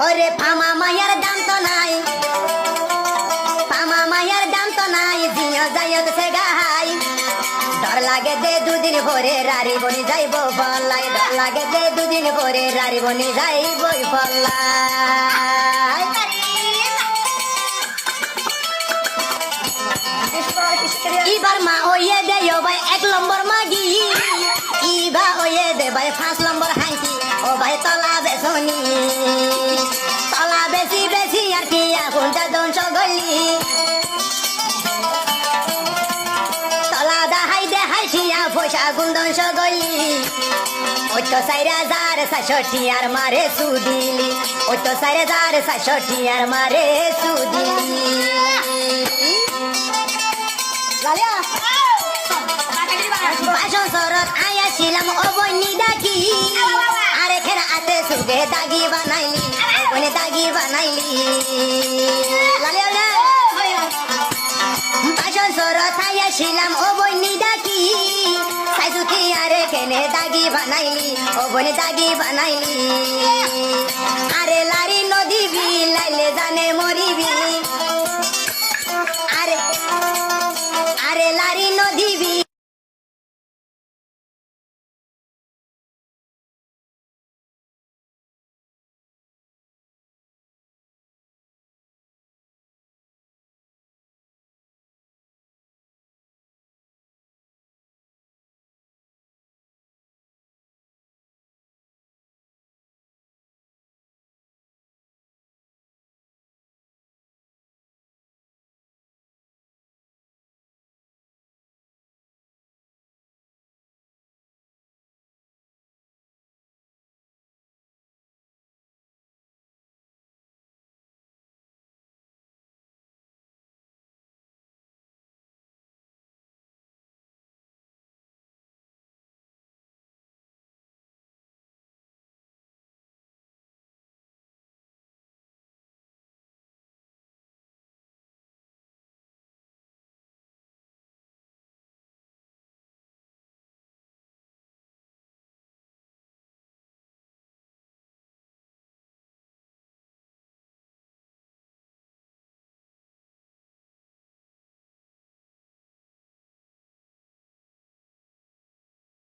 ওরে ফামা মায়ার দাম তো নাই, ফামা মায়ার দাম তো নাই, জিও যাইও সে গাহাই। ডর লাগে যে দুদিন ভরে রারি বনি যাইব বলাই, ডর লাগে যে দুদিন ভরে রারি বনি যাইব বলাই। ইবার মা ওয়ে দে ভাই 1 নম্বর মাগি, ইবা ওয়ে দে ভাই 5 নম্বর হাইকি। ও ভাই তলা বেসনি, তলা বেশি বেশি আর কি এখন যা দংশ গলি। তলা দাহাই দেহাই ঠিয়া পয়সা গুণ দংশ গলি। ওই তো 4,460 আর মারে সুদিলি, ওই তো 4,460 আর মারে সুদিলি। বাসন সরত আয়াছিলাম ও বইনি ডাকি, আরে খেরা আতে সুগে দাগি বানাইলি, ওনে দাগি বানাইলি। বাসন সরত আয়াছিলাম ও বইনি ডাকি, সাইজুতি আরে কেনে দাগি বানাইলি, ও বনে দাগি বানাইলি।